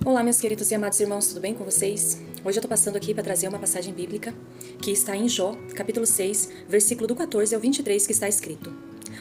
Olá, meus queridos e amados irmãos, tudo bem com vocês? Hoje eu tô passando aqui para trazer uma passagem bíblica que está em Jó, capítulo 6, versículo do 14 ao 23, que está escrito: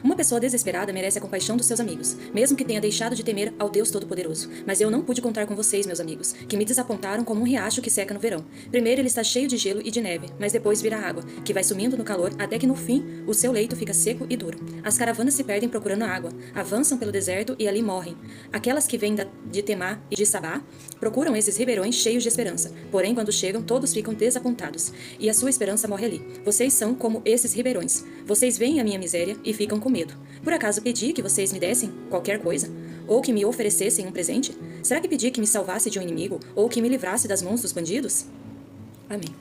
Uma pessoa desesperada merece a compaixão dos seus amigos, mesmo que tenha deixado de temer ao Deus Todo-Poderoso. Mas eu não pude contar com vocês, meus amigos, que me desapontaram como um riacho que seca no verão. Primeiro ele está cheio de gelo e de neve, mas depois vira água, que vai sumindo no calor até que no fim o seu leito fica seco e duro. As caravanas se perdem procurando água, avançam pelo deserto e ali morrem. Aquelas que vêm de Temá e de Sabá procuram esses ribeirões cheios de esperança. Porém, quando chegam, todos ficam desapontados, e a sua esperança morre ali. Vocês são como esses ribeirões. Vocês veem a minha miséria e ficam com medo. Por acaso pedi que vocês me dessem qualquer coisa? Ou que me oferecessem um presente? Será que pedi que me salvasse de um inimigo? Ou que me livrasse das mãos dos bandidos? Amém.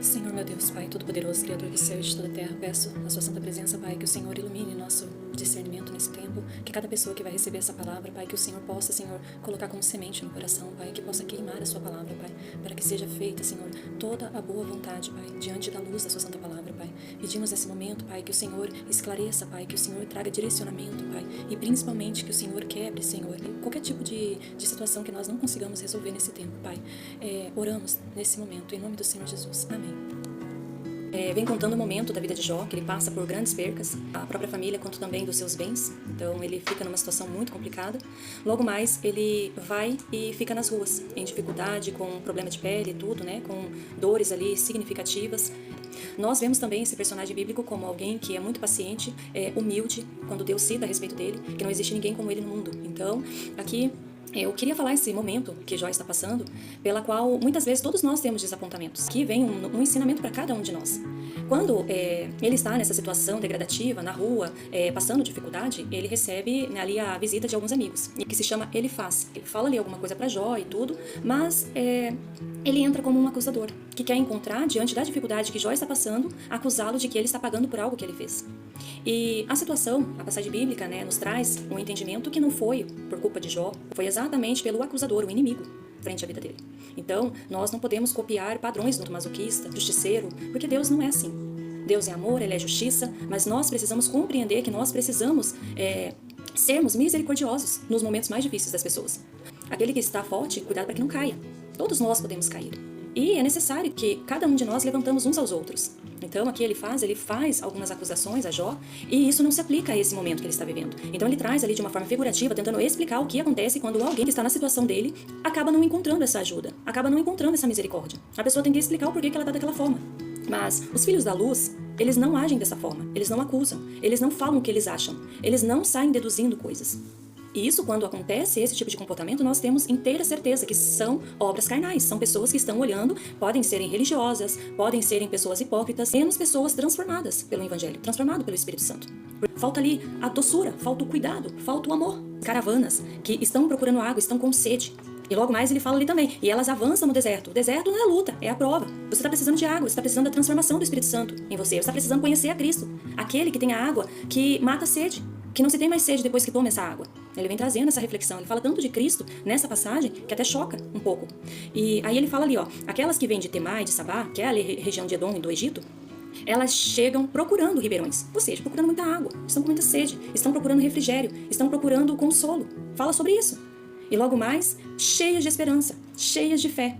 Senhor, meu Deus, Pai Todo-Poderoso, Criador do céu e de toda a terra, peço a sua santa presença, Pai, que o Senhor ilumine nosso discernimento nesse tempo, que cada pessoa que vai receber essa palavra, Pai, que o Senhor possa, Senhor, colocar como semente no coração, Pai, que possa queimar a sua palavra, Pai, para que seja feita, Senhor, toda a boa vontade, Pai, diante da luz da sua santa palavra, Pai. Pedimos nesse momento, Pai, que o Senhor esclareça, Pai, que o Senhor traga direcionamento, Pai, e principalmente que o Senhor quebre, Senhor, qualquer tipo de situação que nós não consigamos resolver nesse tempo, Pai. Oramos nesse momento, em nome do Senhor Jesus. Amém. Vem contando o momento da vida de Jó, que ele passa por grandes percas, a própria família, quanto também dos seus bens. Então ele fica numa situação muito complicada. Logo mais, ele vai e fica nas ruas, em dificuldade, com problema de pele e tudo, né? Com dores ali significativas. Nós vemos também esse personagem bíblico como alguém que é muito paciente, humilde, quando Deus cita a respeito dele, que não existe ninguém como ele no mundo. Então, aqui eu queria falar esse momento que Jó está passando, pela qual muitas vezes todos nós temos desapontamentos. Aqui vem um ensinamento para cada um de nós. Quando ele está nessa situação degradativa, na rua, passando dificuldade, ele recebe ali a visita de alguns amigos, que se chama Elifaz. Ele fala ali alguma coisa para Jó e tudo, mas ele entra como um acusador, que quer encontrar, diante da dificuldade que Jó está passando, acusá-lo de que ele está pagando por algo que ele fez. E a situação, a passagem bíblica, né, nos traz um entendimento que não foi por culpa de Jó, foi exatamente pelo acusador, o inimigo, frente à vida dele. Então, nós não podemos copiar padrões do masoquista, justiceiro, porque Deus não é assim. Deus é amor, Ele é justiça, mas nós precisamos compreender que nós precisamos sermos misericordiosos nos momentos mais difíceis das pessoas. Aquele que está forte, cuidado para que não caia. Todos nós podemos cair. E é necessário que cada um de nós levantamos uns aos outros. Então aqui ele faz algumas acusações a Jó, e isso não se aplica a esse momento que ele está vivendo. Então ele traz ali de uma forma figurativa, tentando explicar o que acontece quando alguém que está na situação dele acaba não encontrando essa ajuda, acaba não encontrando essa misericórdia. A pessoa tem que explicar o porquê que ela está daquela forma. Mas os filhos da luz, eles não agem dessa forma, eles não acusam, eles não falam o que eles acham, eles não saem deduzindo coisas. E isso, quando acontece esse tipo de comportamento, nós temos inteira certeza que são obras carnais, são pessoas que estão olhando, podem serem religiosas, podem serem pessoas hipócritas, menos pessoas transformadas pelo Evangelho, transformadas pelo Espírito Santo. Falta ali a doçura, falta o cuidado, falta o amor. Caravanas que estão procurando água, estão com sede. E logo mais ele fala ali também, e elas avançam no deserto. O deserto não é a luta, é a prova. Você está precisando de água, você está precisando da transformação do Espírito Santo em você, você está precisando conhecer a Cristo, aquele que tem a água que mata a sede, que não se tem mais sede depois que toma essa água. Ele vem trazendo essa reflexão, ele fala tanto de Cristo nessa passagem que até choca um pouco. E aí ele fala ali, aquelas que vêm de Temá e de Sabá, que é ali a região de Edom e do Egito, elas chegam procurando ribeirões, ou seja, procurando muita água, estão com muita sede, estão procurando refrigério, estão procurando consolo. Fala sobre isso. E logo mais, cheias de esperança, cheias de fé.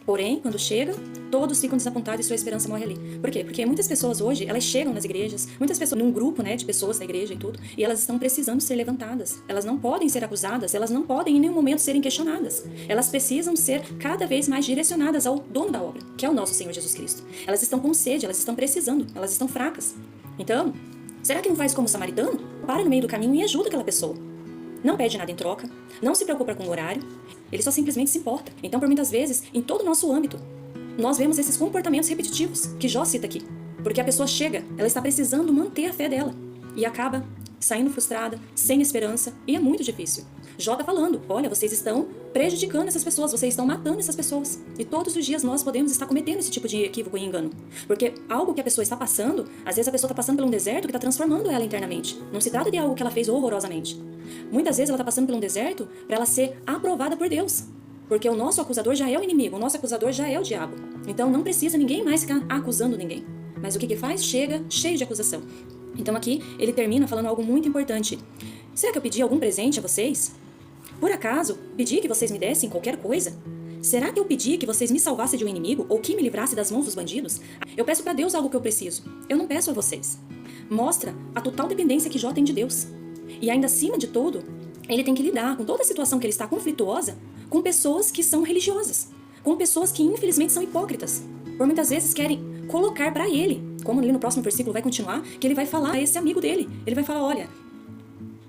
Porém, quando chegam, todos ficam desapontados e sua esperança morre ali. Por quê? Porque muitas pessoas hoje, elas chegam nas igrejas, muitas pessoas num grupo, né, de pessoas da igreja e tudo, e elas estão precisando ser levantadas. Elas não podem ser acusadas, elas não podem em nenhum momento serem questionadas. Elas precisam ser cada vez mais direcionadas ao dono da obra, que é o nosso Senhor Jesus Cristo. Elas estão com sede, elas estão precisando, elas estão fracas. Então, será que não faz como o samaritano? Para no meio do caminho e ajuda aquela pessoa. Não pede nada em troca, não se preocupa com o horário, ele só simplesmente se importa. Então, por muitas vezes, em todo o nosso âmbito, nós vemos esses comportamentos repetitivos que Jó cita aqui. Porque a pessoa chega, ela está precisando manter a fé dela e acaba saindo frustrada, sem esperança, e é muito difícil. Jó está falando, olha, vocês estão prejudicando essas pessoas, vocês estão matando essas pessoas. E todos os dias nós podemos estar cometendo esse tipo de equívoco e engano. Porque algo que a pessoa está passando, às vezes a pessoa está passando por um deserto que está transformando ela internamente. Não se trata de algo que ela fez horrorosamente. Muitas vezes ela está passando por um deserto para ela ser aprovada por Deus. Porque o nosso acusador já é o inimigo, o nosso acusador já é o diabo. Então não precisa ninguém mais ficar acusando ninguém. Mas o que faz? Chega cheio de acusação. Então aqui ele termina falando algo muito importante. Será que eu pedi algum presente a vocês? Por acaso, pedi que vocês me dessem qualquer coisa? Será que eu pedi que vocês me salvassem de um inimigo ou que me livrasse das mãos dos bandidos? Eu peço para Deus algo que eu preciso. Eu não peço a vocês. Mostra a total dependência que Jó tem de Deus. E ainda acima de tudo, ele tem que lidar com toda a situação que ele está conflituosa com pessoas que são religiosas, com pessoas que infelizmente são hipócritas. Por muitas vezes querem colocar para ele, como ali no próximo versículo vai continuar, que ele vai falar a esse amigo dele. Ele vai falar, olha,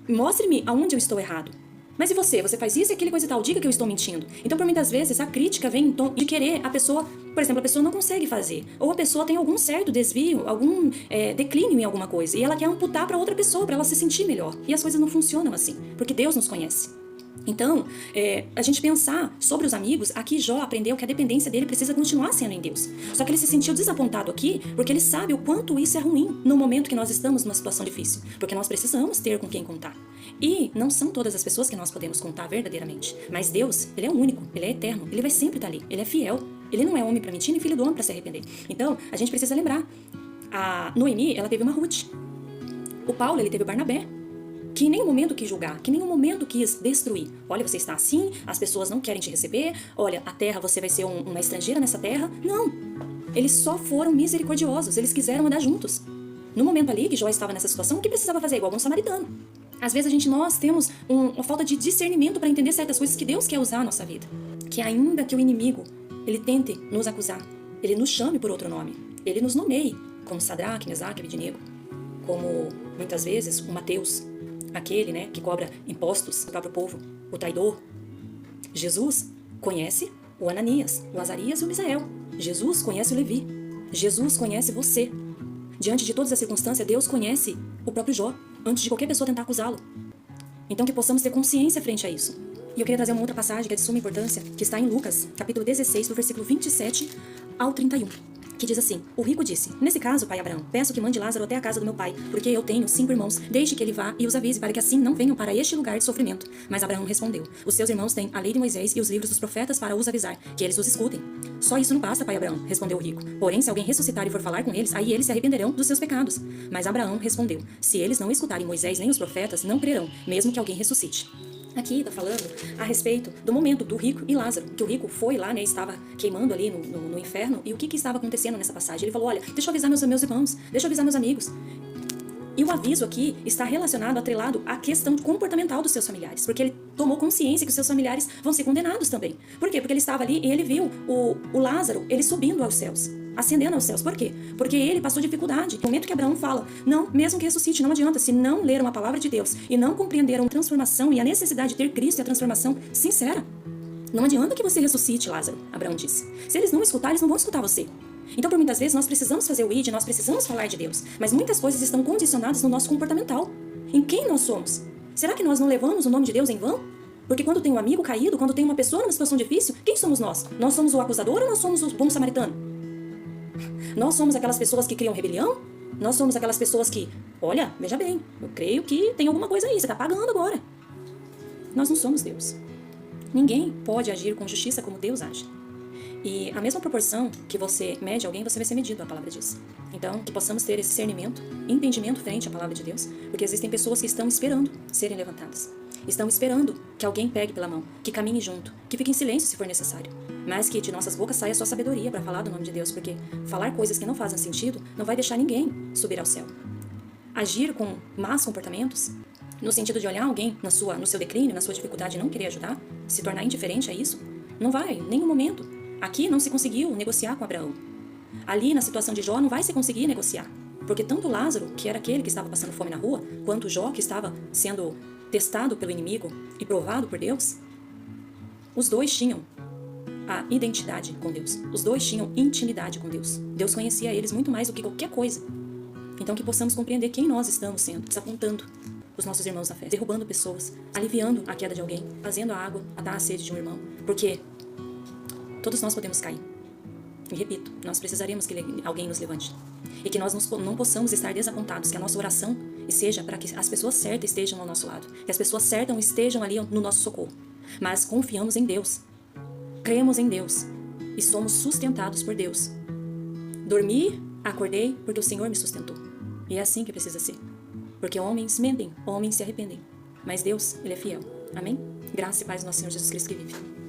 mostre-me aonde eu estou errado. Mas e você? Você faz isso e aquele coisa e tal, diga que eu estou mentindo. Então, por muitas vezes, a crítica vem em tom de querer a pessoa, por exemplo, a pessoa não consegue fazer. Ou a pessoa tem algum certo desvio, algum declínio em alguma coisa. E ela quer amputar para outra pessoa, para ela se sentir melhor. E as coisas não funcionam assim, porque Deus nos conhece. Então, a gente pensar sobre os amigos, aqui Jó aprendeu que a dependência dele precisa continuar sendo em Deus. Só que ele se sentiu desapontado aqui, porque ele sabe o quanto isso é ruim no momento que nós estamos numa situação difícil. Porque nós precisamos ter com quem contar. E não são todas as pessoas que nós podemos contar verdadeiramente. Mas Deus, ele é único, ele é eterno, ele vai sempre estar ali, ele é fiel. Ele não é homem para mentir, nem filho do homem para se arrepender. Então, a gente precisa lembrar. A Noemi, ela teve uma Ruth. O Paulo, ele teve o Barnabé, que em nenhum momento quis julgar, que em nenhum momento quis destruir. Olha, você está assim, as pessoas não querem te receber, olha, a terra, você vai ser uma estrangeira nessa terra. Não, eles só foram misericordiosos, eles quiseram andar juntos. No momento ali que Jó estava nessa situação, o que precisava fazer? Igual um samaritano. Às vezes nós temos uma falta de discernimento para entender certas coisas que Deus quer usar na nossa vida. Que ainda que o inimigo, ele tente nos acusar, ele nos chame por outro nome, ele nos nomeie, como Sadraque, Mesaque, Abednego, como muitas vezes o Mateus, aquele, né, que cobra impostos do próprio povo, o traidor. Jesus conhece o Ananias, o Azarias e o Misael. Jesus conhece o Levi. Jesus conhece você. Diante de todas as circunstâncias, Deus conhece o próprio Jó, antes de qualquer pessoa tentar acusá-lo. Então que possamos ter consciência frente a isso. E eu queria trazer uma outra passagem que é de suma importância, que está em Lucas, capítulo 16, do versículo 27 ao 31. Que diz assim, o rico disse, nesse caso, pai Abraão, peço que mande Lázaro até a casa do meu pai, porque eu tenho 5 irmãos, deixe que ele vá e os avise, para que assim não venham para este lugar de sofrimento. Mas Abraão respondeu, os seus irmãos têm a lei de Moisés e os livros dos profetas para os avisar, que eles os escutem. Só isso não basta, pai Abraão, respondeu o rico. Porém, se alguém ressuscitar e for falar com eles, aí eles se arrependerão dos seus pecados. Mas Abraão respondeu, se eles não escutarem Moisés nem os profetas, não crerão, mesmo que alguém ressuscite. Aqui está falando a respeito do momento do rico e Lázaro, que o rico foi lá, né, estava queimando ali no inferno, e o que estava acontecendo nessa passagem? Ele falou, olha, deixa eu avisar meus irmãos, deixa eu avisar meus amigos. E o aviso aqui está relacionado, atrelado à questão comportamental dos seus familiares, porque ele tomou consciência que os seus familiares vão ser condenados também. Por quê? Porque ele estava ali e ele viu o Lázaro, ele subindo aos céus, ascendendo aos céus. Por quê? Porque ele passou dificuldade. No momento que Abraão fala, não, mesmo que ressuscite, não adianta, se não leram a palavra de Deus e não compreenderam a transformação e a necessidade de ter Cristo e a transformação sincera, não adianta que você ressuscite, Lázaro, Abraão disse. Se eles não escutarem, eles não vão escutar você. Então, por muitas vezes, nós precisamos fazer o ID, nós precisamos falar de Deus, mas muitas coisas estão condicionadas no nosso comportamental. Em quem nós somos? Será que nós não levamos o nome de Deus em vão? Porque quando tem um amigo caído, quando tem uma pessoa numa situação difícil, quem somos nós? Nós somos o acusador ou nós somos o bom samaritano? Nós somos aquelas pessoas que criam rebelião? Nós somos aquelas pessoas que, olha, veja bem, eu creio que tem alguma coisa aí, você está pagando agora. Nós não somos Deus. Ninguém pode agir com justiça como Deus age. E a mesma proporção que você mede alguém, você vai ser medido, a palavra diz. Então, que possamos ter esse discernimento, entendimento frente à palavra de Deus, porque existem pessoas que estão esperando serem levantadas. Estão esperando que alguém pegue pela mão, que caminhe junto, que fique em silêncio se for necessário. Mas que de nossas bocas saia só sabedoria para falar do nome de Deus, porque falar coisas que não fazem sentido não vai deixar ninguém subir ao céu. Agir com más comportamentos, no sentido de olhar alguém no seu declínio, na sua dificuldade e não querer ajudar, se tornar indiferente a isso, não vai, em nenhum momento. Aqui não se conseguiu negociar com Abraão. Ali, na situação de Jó, não vai se conseguir negociar. Porque tanto Lázaro, que era aquele que estava passando fome na rua, quanto Jó, que estava sendo testado pelo inimigo e provado por Deus, os dois tinham a identidade com Deus. Os dois tinham intimidade com Deus. Deus conhecia eles muito mais do que qualquer coisa. Então que possamos compreender quem nós estamos sendo, desapontando os nossos irmãos na fé, derrubando pessoas, aliviando a queda de alguém, fazendo a água matar a sede de um irmão. Porque todos nós podemos cair. E repito, nós precisaremos que alguém nos levante. E que nós não possamos estar desapontados, que a nossa oração seja para que as pessoas certas estejam ao nosso lado, que as pessoas certas estejam ali no nosso socorro. Mas confiamos em Deus, cremos em Deus e somos sustentados por Deus. Dormi, acordei porque o Senhor me sustentou. E é assim que precisa ser. Porque homens mentem, homens se arrependem. Mas Deus, Ele é fiel. Amém? Graça e paz do nosso Senhor Jesus Cristo que vive.